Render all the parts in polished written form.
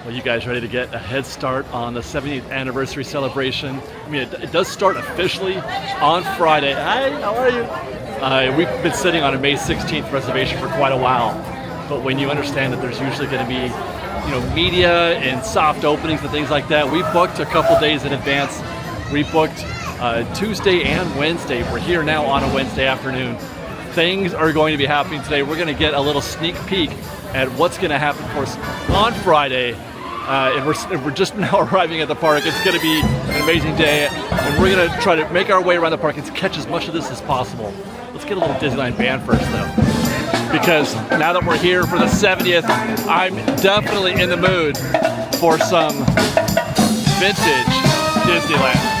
Well, you guys ready to get a head start on the 70th anniversary celebration? I mean, it does start officially on Friday. Hi, how are you? We've been sitting on a May 16th reservation for quite a while, but when you understand that there's usually going to be, you know, media and soft openings and things like that, we booked a couple days in advance. We booked Tuesday and Wednesday. We're here now on a Wednesday afternoon. Things are going to be happening today. We're going to get a little sneak peek at what's going to happen for us on Friday. And we're just now arriving at the park. It's going to be an amazing day, and we're going to try to make our way around the park and catch as much of this as possible. Let's get a little Disneyland band first, though, because now that we're here for the 70th, I'm definitely in the mood for some vintage Disneyland.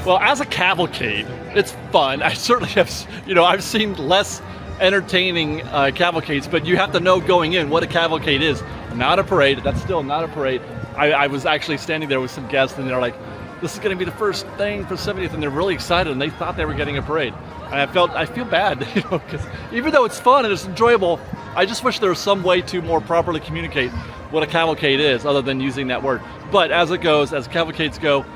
Well, as a cavalcade, it's fun. I certainly have, I've seen less entertaining cavalcades, but you have to know going in what a cavalcade is. Not a parade. That's still not a parade. I was actually standing there with some guests, and they're like, this is going to be the first thing for 70th, and they're really excited, and they thought they were getting a parade. And I feel bad, because even though it's fun and it's enjoyable, I just wish there was some way to more properly communicate what a cavalcade is, other than using that word. But as cavalcades go,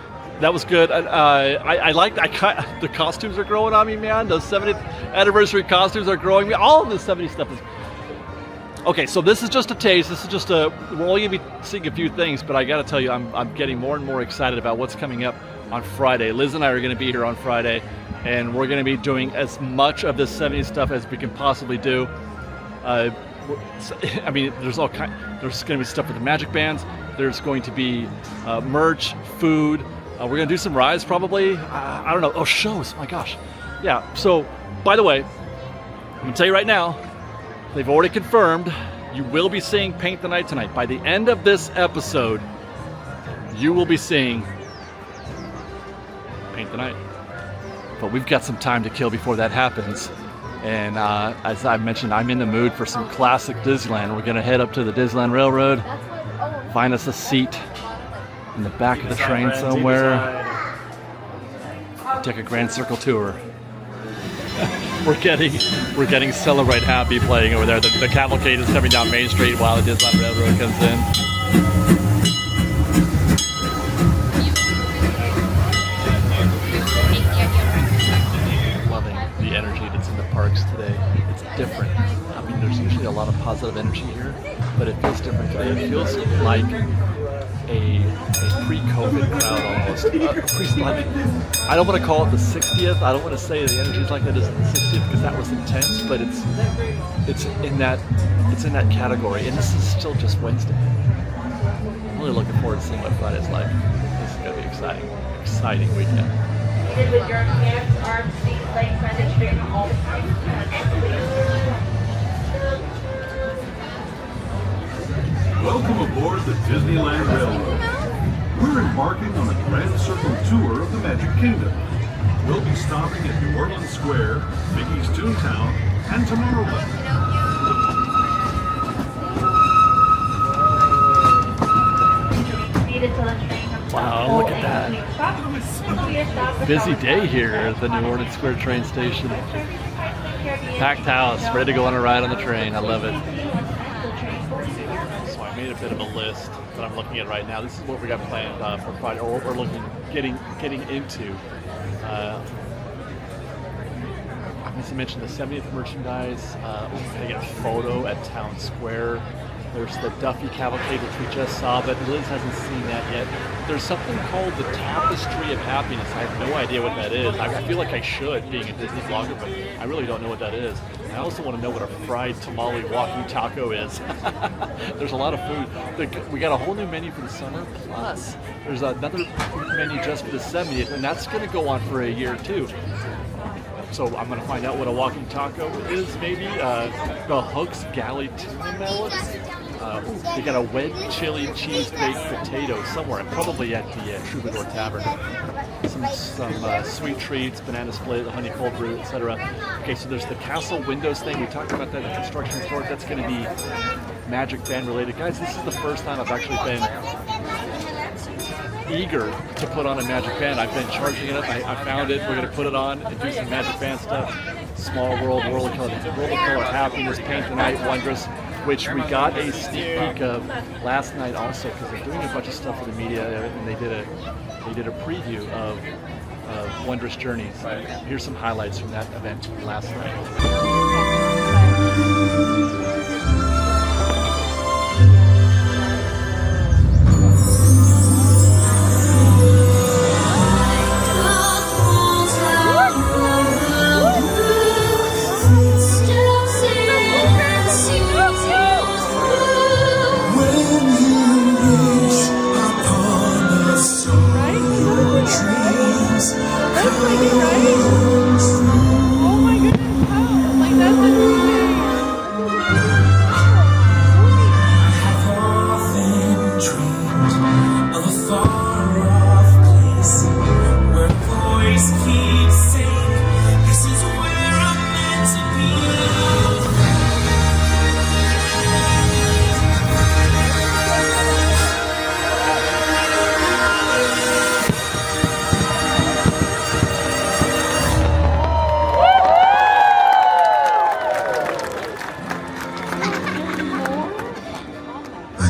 that was good. I like the costumes are growing on me, man. Those 70th anniversary costumes are growing me. All of the 70s stuff is. Okay, so this is just a taste. This is just we're only gonna be seeing a few things, but I gotta tell you, I'm getting more and more excited about what's coming up on Friday. Liz and I are gonna be here on Friday, and we're gonna be doing as much of this 70s stuff as we can possibly do. I mean, there's gonna be stuff with the magic bands. There's going to be merch, food. We're gonna do some rides probably. I don't know. Oh, shows. My gosh. Yeah. So, by the way, I'm gonna tell you right now, they've already confirmed you will be seeing Paint the Night tonight. By the end of this episode, you will be seeing Paint the Night. But we've got some time to kill before that happens. And as I mentioned, I'm in the mood for some classic Disneyland. We're gonna head up to the Disneyland Railroad, find us a seat in the back of the train somewhere, take a Grand Circle tour. We're getting Celebrate Happy playing over there. The cavalcade is coming down Main Street while the Disneyland Railroad comes in. Loving the energy that's in the parks today. It's different. I mean, there's usually a lot of positive energy here, but it feels different today. It feels like a pre-COVID crowd almost. I don't want to call it the 60th. I don't want to say the energy's like that is in the 60th because that was intense, but it's in that category. And this is still just Wednesday. I'm really looking forward to seeing what Friday's like. This is going to be exciting weekend. With your hands, arms, feet, legs, and string all the time. Welcome aboard the Disneyland Railroad. We're embarking on a Grand Circle tour of the Magic Kingdom. We'll be stopping at New Orleans Square, Mickey's Toontown, and Tomorrowland. Wow, look at that. Busy day here at the New Orleans Square train station. Packed house, ready to go on a ride on the train. I love it. So I made a bit of a list that I'm looking at right now. This is what we got planned for Friday, or what we're getting into. I must mention the 70th merchandise. We're going to get a photo at Town Square. There's the Duffy Cavalcade, which we just saw, but Liz hasn't seen that yet. There's something called the Tapestry of Happiness. I have no idea what that is. I feel like I should, being a Disney vlogger, but I really don't know what that is. I also want to know what a fried tamale walking taco is. There's a lot of food. We got a whole new menu for the summer, plus there's another menu just for the 70th, and that's going to go on for a year too. So I'm going to find out what a walking taco is, maybe. The Hook's Galley Tuna Melons. They got a wet chili cheese baked potato somewhere, probably at the Troubadour Tavern. Some sweet treats, banana split, honey cold brew, etc. Okay, so there's the Castle Windows thing. We talked about that in the construction store. That's going to be Magic Band related. Guys, this is the first time I've actually been eager to put on a Magic Band. I've been charging it up. I found it. We're going to put it on and do some Magic Band stuff. Small World, World of Color Happiness, Paint the Night, Wondrous, which we got a sneak peek of last night also, because they're doing a bunch of stuff for the media, and they did a preview of Wondrous Journeys. Here's some highlights from that event last night.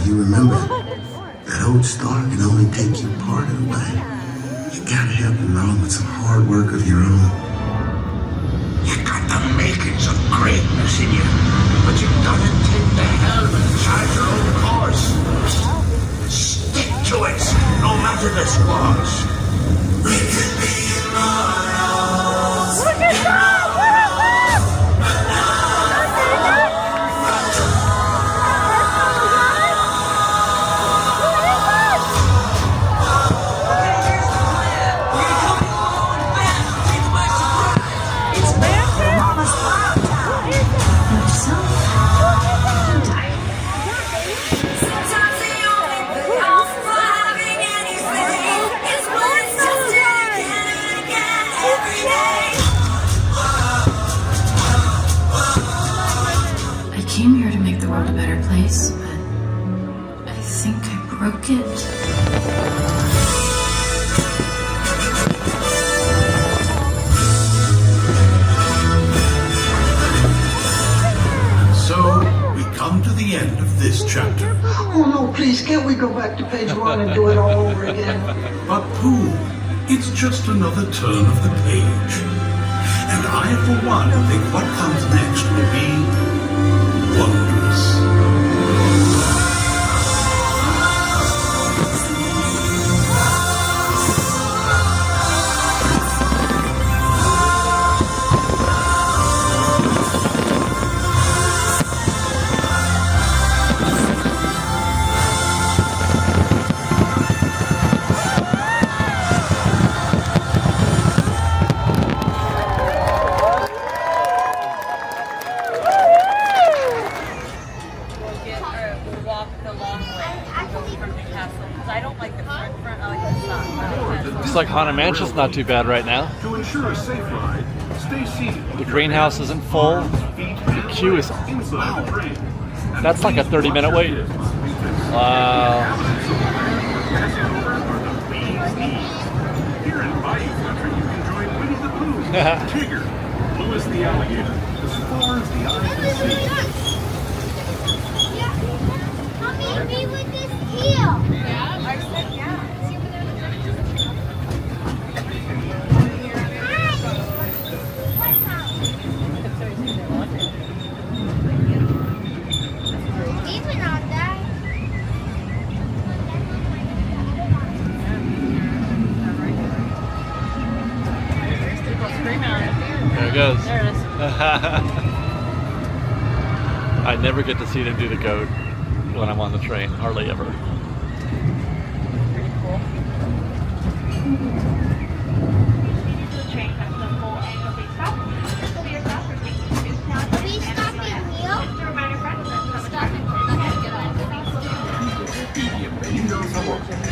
You remember, that old star can only take you part of the way. You gotta help him along with some hard work of your own. You got the makings of greatness in you, but you gotta take the helm and chart your own course. Stick to it, no matter the squash. We could be immortals. Look at that! A better place, but I think I broke it. So we come to the end of this chapter. Oh no, please, can't we go back to page 1 and do it all over again? But Pooh, it's just another turn of the page. And I, for one, think what comes next will be like Haunted Mansion's not too bad right now. To ensure a safe ride, stay seated. The greenhouse isn't full. The queue is... Inside the train. That's like a 30-minute wait. Wow. Here in Bayou Country, you can join Winnie the Pooh, Tigger, Louis the Alligator, as far as the eye can see. Mommy, me with this heel. Even on that. There it goes. There it is. I never get to see them do the goat when I'm on the train, hardly ever. Pretty cool. Train has the full annual fee stop. This will be your stop for taking discounts. Are we stopping here? Just a reminder, friends, that some Stopping.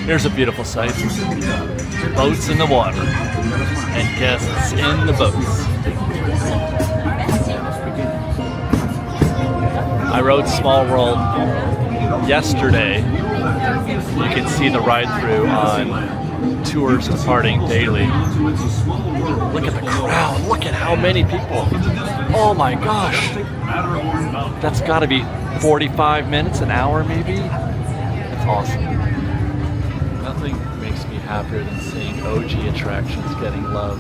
Here's a beautiful sight. Boats in the water and guests in the boats. I rode Small World yesterday. You can see the ride-through on tours departing daily. Look at the crowd. Look at how many people. Oh my gosh. That's got to be 45 minutes, an hour maybe. That's awesome. Nothing makes me happier than seeing OG attractions getting love.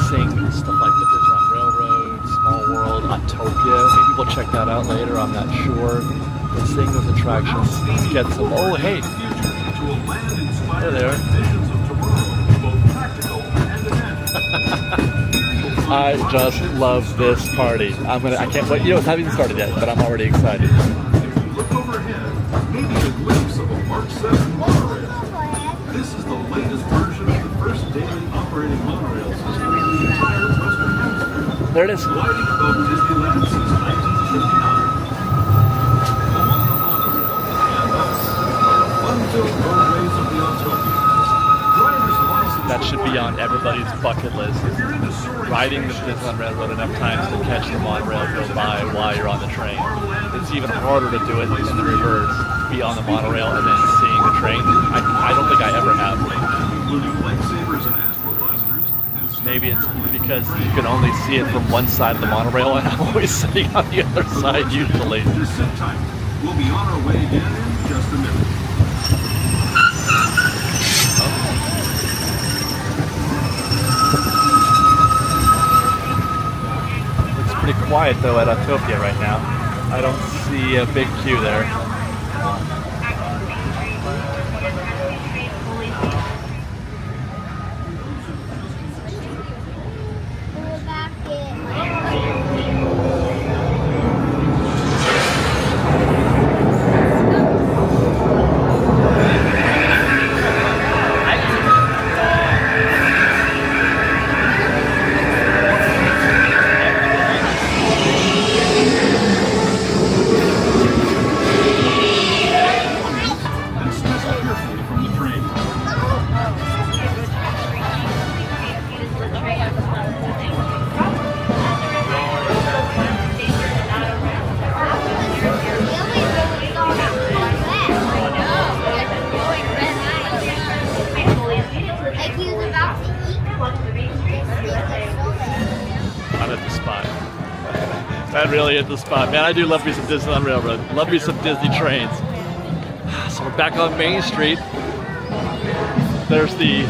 Seeing stuff like the Disneyland Railroad, Small World, Autopia. Maybe we'll check that out later, I'm not sure. But seeing those attractions gets them. Oh, hey. Hey there. I just love this party. I can't wait. You know, it's not even started yet, but I'm already excited. Look overhead, maybe a glimpse of a Mark 7 monorail. This is the latest version of the first daily operating monorail system in the entire Western Hemisphere. There it is. Gliding above Disneyland since 1959. Fun-filled roadways of the Autopia. Drivers have also That should be on everybody's bucket list. Riding the Disneyland Railroad enough times to catch the monorail go by while you're on the train. It's even harder to do it in the reverse, be on the monorail and then seeing the train. I don't think I ever have. including lightsabers and astral blasters. Maybe it's because you can only see it from one side of the monorail and I'm always sitting on the other side usually. Just sit tight. We'll be on our way again in just a minute. It's pretty quiet though at Autopia right now. I don't see a big queue there. That really is the spot. Man, I do love me some Disneyland Railroad. Love me some Disney trains. So we're back on Main Street. There's the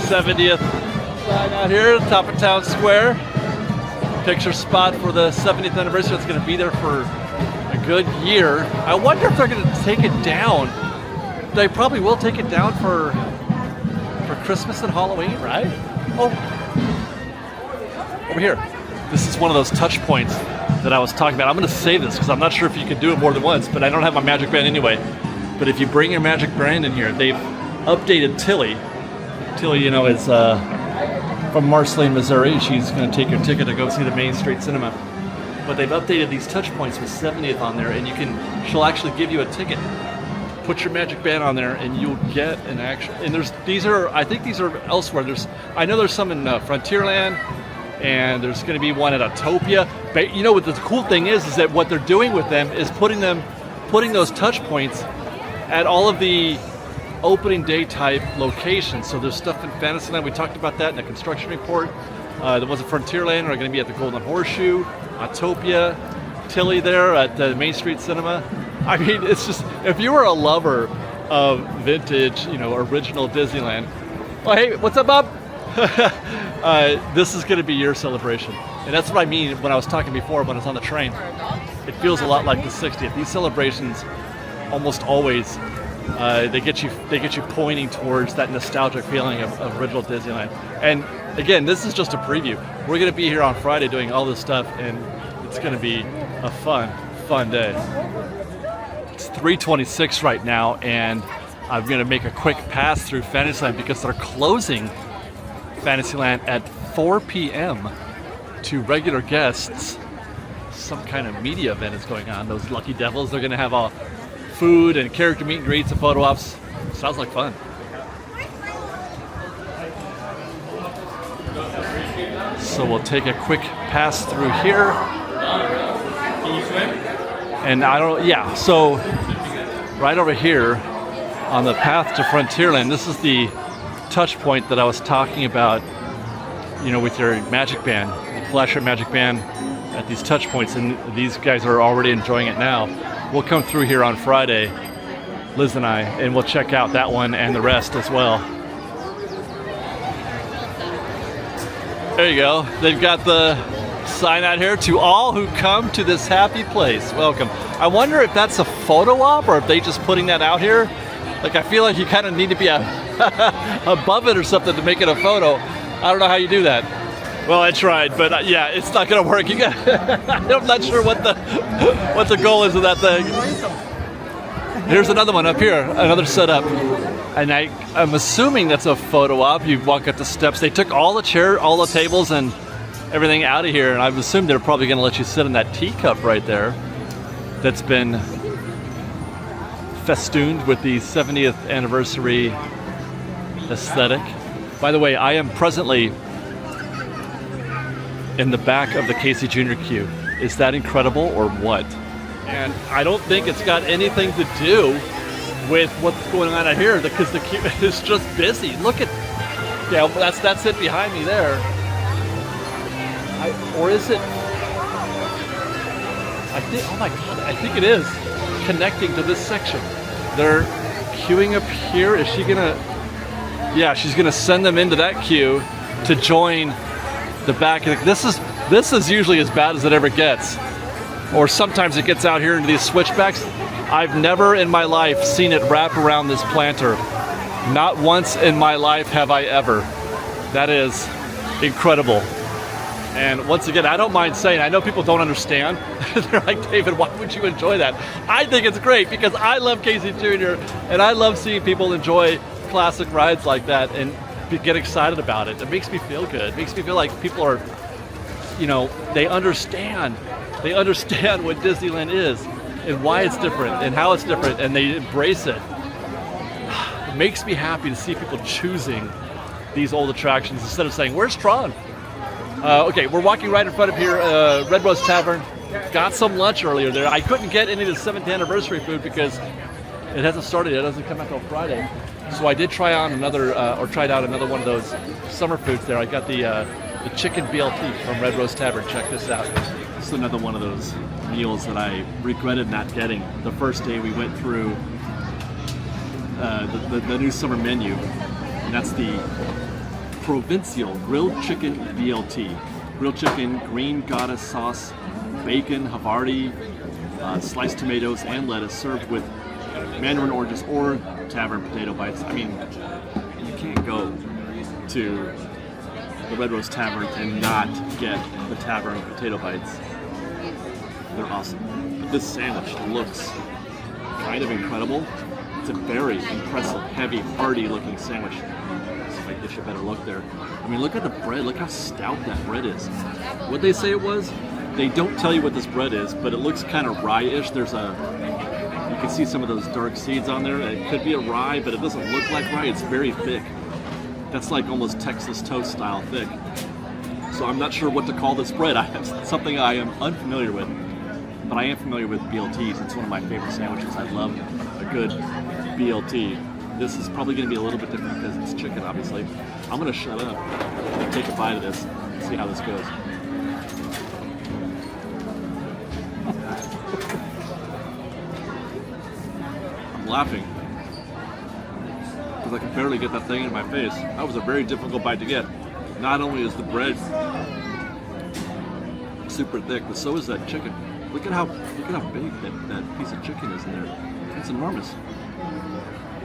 70th sign out here, top of Town Square. Picture spot for the 70th anniversary. It's going to be there for a good year. I wonder if they're going to take it down. They probably will take it down for Christmas and Halloween, right? Oh, over here. This is one of those touch points that I was talking about. I'm going to say this because I'm not sure if you can do it more than once, but I don't have my Magic Band anyway. But if you bring your Magic Band in here, they've updated Tilly. Tilly, you know, is from Marceline, Missouri. She's going to take your ticket to go see the Main Street Cinema. But they've updated these touch points with 70th on there, and she'll actually give you a ticket put your magic band on there, and you'll get an actual. And I think these are elsewhere. I know there's some in Frontierland, and there's going to be one at Autopia. But you know what the cool thing is that what they're doing with them is putting those touch points at all of the opening day type locations. So there's stuff in Fantasyland. We talked about that in the construction report. The ones at Frontierland are going to be at the Golden Horseshoe, Autopia, Tilly there at the Main Street Cinema. I mean, it's just, if you were a lover of vintage, original Disneyland, well, hey, what's up, Bob? This is going to be your celebration. And that's what I mean when I was talking before when I was on the train. It feels a lot like the 60th. These celebrations almost always, they get you pointing towards that nostalgic feeling of original Disneyland. And again, this is just a preview. We're going to be here on Friday doing all this stuff, and it's going to be a fun day. It's 3:26 right now, and I'm going to make a quick pass through Fantasyland because they're closing Fantasyland at 4 p.m. to regular guests. Some kind of media event is going on. Those lucky devils, they're going to have all food and character meet and greets and photo ops. Sounds like fun. So we'll take a quick pass through here. Can you swim? And so right over here on the path to Frontierland, this is the touch point that I was talking about, with your magic band. You flash your magic band at these touch points, and these guys are already enjoying it now. We'll come through here on Friday, Liz and I, and we'll check out that one and the rest as well. There you go. They've got the sign out here, to all who come to this happy place, welcome. I wonder if that's a photo op or if they just putting that out here. Like, I feel like you kind of need to be above it or something to make it a photo. I don't know how you do that. Well, I tried, but yeah, it's not going to work. I'm not sure what the goal is of that thing. Here's another one up here, another setup. And I'm assuming that's a photo op. You walk up the steps. They took all the tables and everything out of here, and I've assumed they're probably going to let you sit in that teacup right there that's been festooned with the 70th anniversary aesthetic. By the way, I am presently in the back of the Casey Jr. queue. Is that incredible or what? And I don't think it's got anything to do with what's going on out here because the queue is just busy. Look at, that's it behind me there. Or is it? I think it is connecting to this section. They're queuing up here. Is she gonna? Yeah, she's gonna send them into that queue to join the back. This is usually as bad as it ever gets, or sometimes it gets out here into these switchbacks. I've never in my life seen it wrap around this planter. Not once in my life have I ever. That is incredible. And once again, I don't mind saying, I know people don't understand. They're like, David, why would you enjoy that? I think it's great because I love Casey Jr. and I love seeing people enjoy classic rides like that and get excited about it. It makes me feel good. It makes me feel like people are, they understand what Disneyland is and why it's different and how it's different, and they embrace it. It makes me happy to see people choosing these old attractions instead of saying, where's Tron? Okay, we're walking right in front of here, Red Rose Tavern. Got some lunch earlier there. I couldn't get any of the 7th anniversary food because it hasn't started yet. It doesn't come out till Friday. So I did try out another one of those summer foods there. I got the chicken BLT from Red Rose Tavern. Check this out. This is another one of those meals that I regretted not getting the first day we went through the new summer menu, and that's the Provincial Grilled Chicken BLT. Grilled chicken, green Gouda sauce, bacon, Havarti, sliced tomatoes, and lettuce, served with mandarin oranges or Tavern potato bites. I mean, you can't go to the Red Rose Tavern and not get the Tavern potato bites. They're awesome. But this sandwich looks kind of incredible. It's a very impressive, heavy, hearty looking sandwich. So if I get you a better look there. I mean, look at the bread. Look how stout that bread is. What'd they say it was? They don't tell you what this bread is, but it looks kind of rye-ish. There's a You can see some of those dark seeds on there. It could be a rye, but it doesn't look like rye. It's very thick. That's like almost Texas toast style thick. So I'm not sure what to call this bread. It's something I am unfamiliar with, but I am familiar with BLTs. It's one of my favorite sandwiches. I love a good BLT. This is probably going to be a little bit different because it's chicken, obviously. I'm going to shut up and take a bite of this and see how this goes. I'm laughing because I can barely get that thing in my face. That was a very difficult bite to get. Not only is the bread super thick, but so is that chicken. Look at how big that piece of chicken is in there. It's enormous.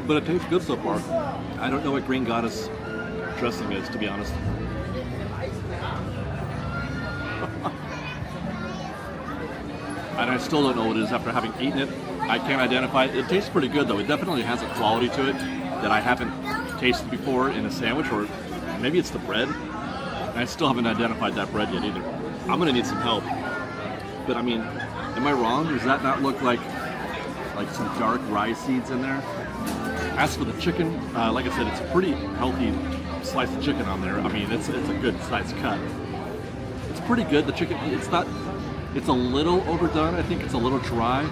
But it tastes good so far. I don't know what Green Goddess dressing is, to be honest. And I still don't know what it is after having eaten it. I can't identify it. It tastes pretty good though. It definitely has a quality to it that I haven't tasted before in a sandwich, or maybe it's the bread. And I still haven't identified that bread yet either. I'm gonna need some help. But I mean, am I wrong? Does that not look like some dark rye seeds in there? As for the chicken, like I said, it's a pretty healthy slice of chicken on there. I mean, it's a good size cut. It's pretty good. The chicken, it's a little overdone. I think it's a little dry.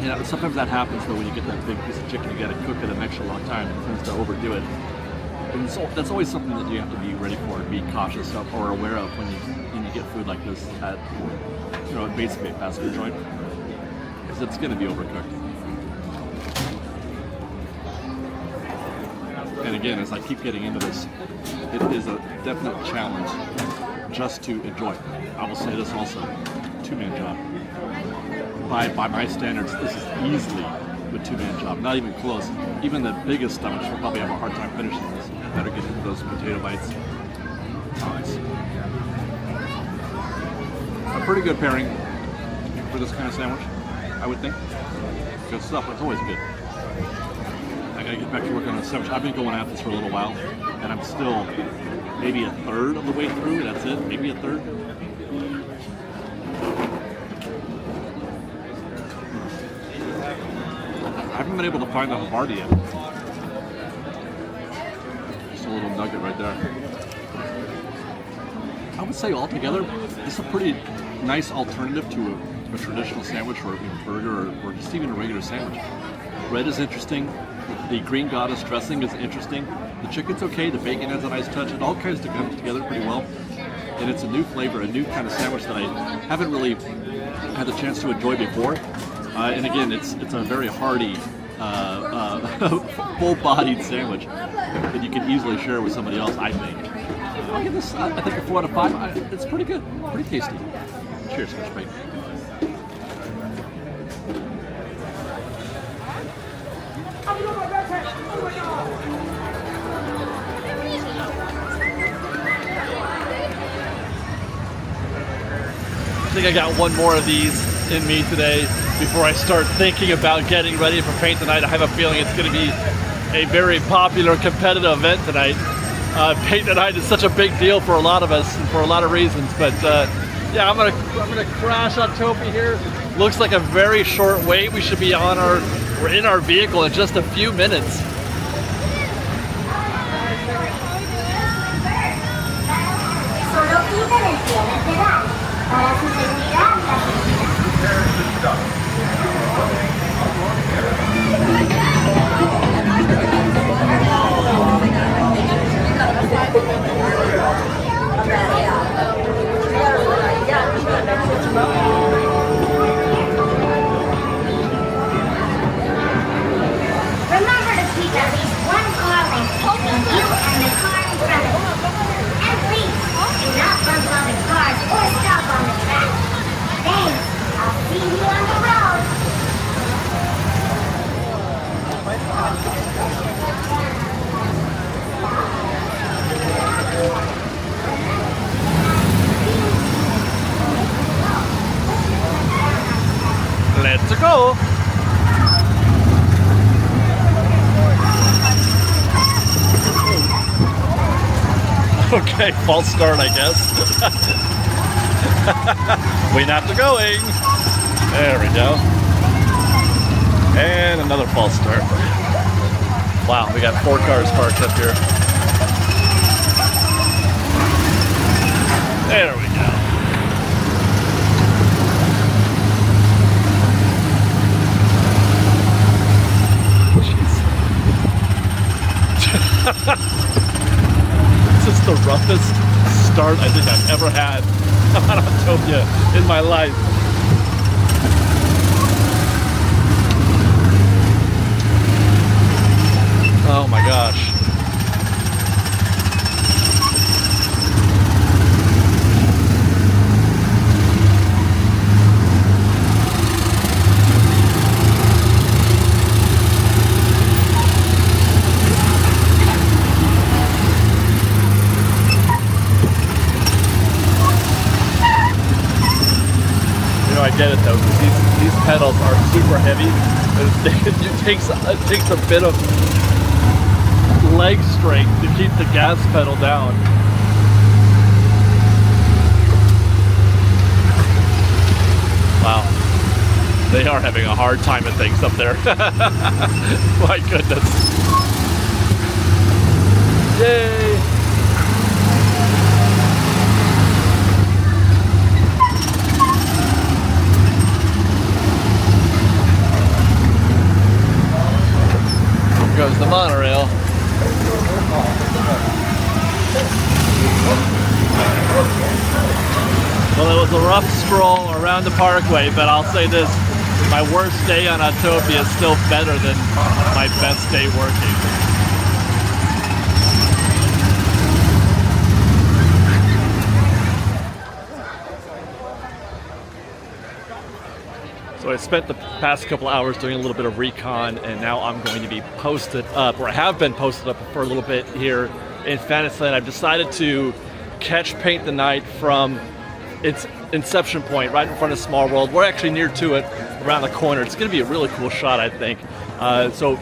You know, sometimes that happens though when you get that big piece of chicken. You got to cook it an extra long time. It tends to overdo it. And so that's always something that you have to be ready for and be cautious of or aware of when you get food like this at, you know, basically a fast food joint, because it's going to be overcooked. And again, as I keep getting into this, it is a definite challenge just to enjoy. I will say this also, two-man job. By my standards, this is easily a two-man job, not even close. Even the biggest stomachs will probably have a hard time finishing this. Better get into those potato bites. Nice. A pretty good pairing for this kind of sandwich, I would think. Good stuff, it's always good. I gotta get back to work on the sandwich. I've been going at this for a little while, and I'm still maybe a third of the way through. That's it, maybe a third. I haven't been able to find the Havarti yet. Just a little nugget right there. I would say altogether, this is a pretty nice alternative to a traditional sandwich or a burger or just even a regular sandwich. Bread is interesting. The Green Goddess dressing is interesting. The chicken's okay. The bacon has a nice touch. It all comes together pretty well. And it's a new flavor, a new kind of sandwich that I haven't really had the chance to enjoy before. And again, it's a very hearty, full-bodied sandwich that you can easily share with somebody else, I think. I'll give this, I think, a 4 out of 5. It's pretty good, pretty tasty. Cheers, Fish Bake. I think I got one more of these in me today before I start thinking about getting ready for paint tonight. I have a feeling it's going to be a very popular competitive event tonight. Paint tonight is such a big deal for a lot of us and for a lot of reasons. But yeah, I'm gonna crash Autopia here. Looks like a very short wait. We should be we're in our vehicle in just a few minutes. Para su seguridad, remember to keep at least one car length between you and the car in front of you. And please, do not bump other cars or stop on the track. Thanks. I'll see you on the road. Let's go. Okay, false start, I guess. We're not going. There we go. And another false start. Wow, we got 4 cars parked up here. There we go. This is the roughest start I think I've ever had on Autopia in my life. Oh my gosh. I get it though, because these pedals are super heavy. It takes a bit of leg strength to keep the gas pedal down. Wow, they are having a hard time at things up there. My goodness. Yay! Goes the monorail. Well, it was a rough stroll around the parkway, but I'll say this, my worst day on Autopia is still better than my best day working. So I spent the past couple hours doing a little bit of recon, and now I'm going to be posted up, or I have been posted up for a little bit here in Fantasyland. I've decided to catch Paint the Night from its inception point, right in front of Small World. We're actually near to it, around the corner. It's going to be a really cool shot, I think. So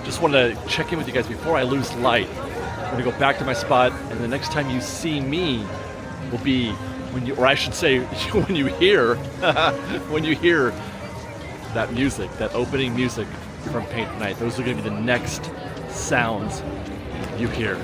just wanted to check in with you guys before I lose light. I'm going to go back to my spot, and the next time you see me will be when you, or I should say, when you hear, that music, that opening music from Paint the Night. Those are going to be the next sounds you hear.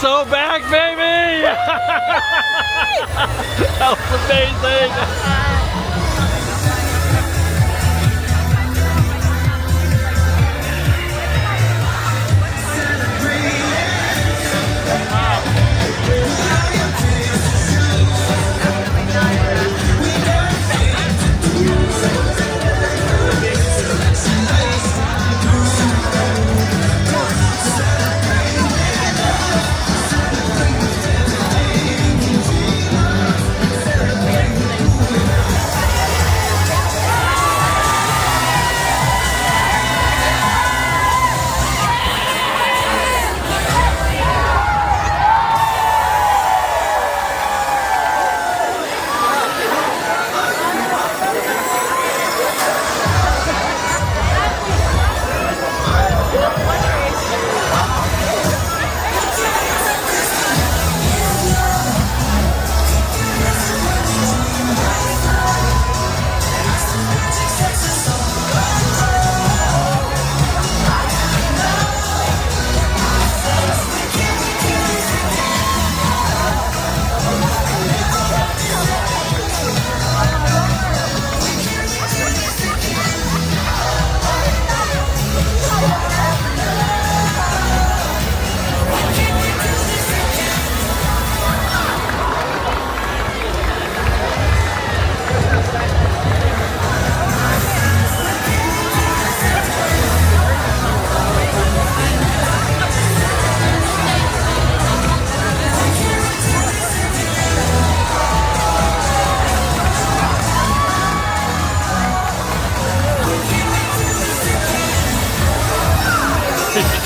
so back, baby! That was amazing!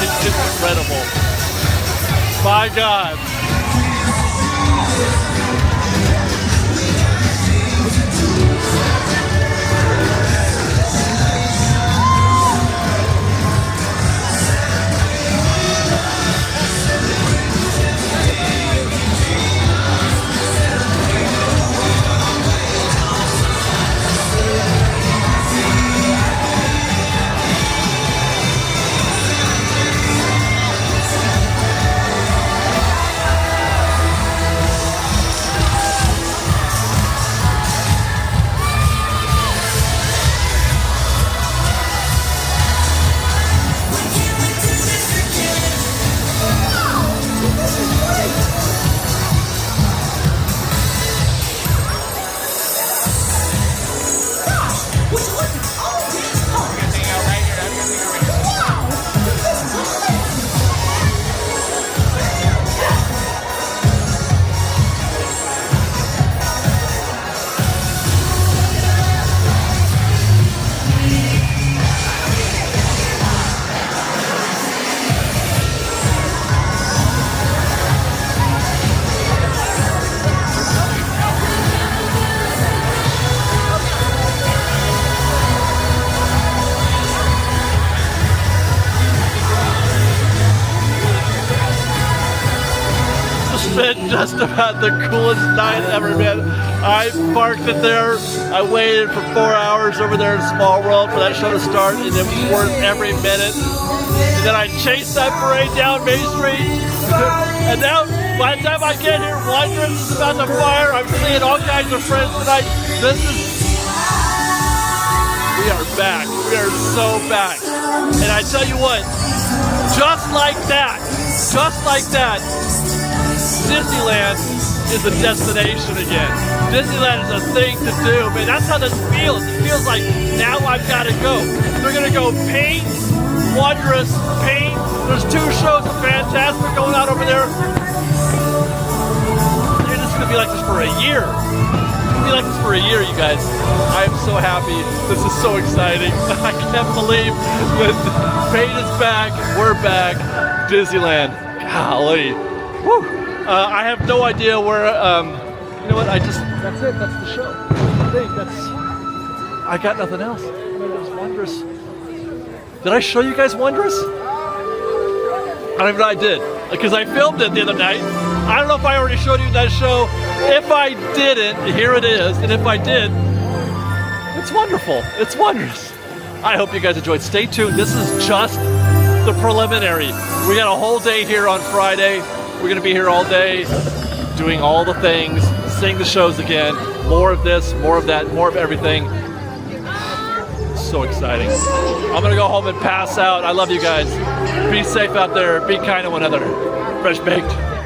It's incredible. My God. Been just about the coolest night ever, man. I parked it there. I waited for 4 hours over there in Small World for that show to start, and it was worth every minute. And then I chased that parade down Main Street. And now, by the time I get here, Wondrous is about to fire. I'm seeing all kinds of friends tonight. We are back. We are so back. And I tell you what, just like that, Disneyland is a destination again. Disneyland is a thing to do. Man, that's how this feels. It feels like now I've got to go. They're going to go Paint, Wondrous, Paint. There's 2 shows of Fantastic going on over there. And it's going to be like this for a year. It's going to be like this for a year, you guys. I am so happy. This is so exciting. I can't believe that Paint is back. We're back. Disneyland. Golly. Woo. I have no idea where, you know what, that's it, that's the show. I got nothing else. I mean, it was Wondrous. Did I show you guys Wondrous? I don't even know I did, because I filmed it the other night. I don't know if I already showed you that show. If I didn't, here it is, and if I did, it's wonderful. It's Wondrous. I hope you guys enjoyed. Stay tuned. This is just the preliminary. We got a whole day here on Friday. We're gonna be here all day, doing all the things, seeing the shows again. More of this, more of that, more of everything. So exciting. I'm gonna go home and pass out. I love you guys. Be safe out there. Be kind to one another. Fresh baked.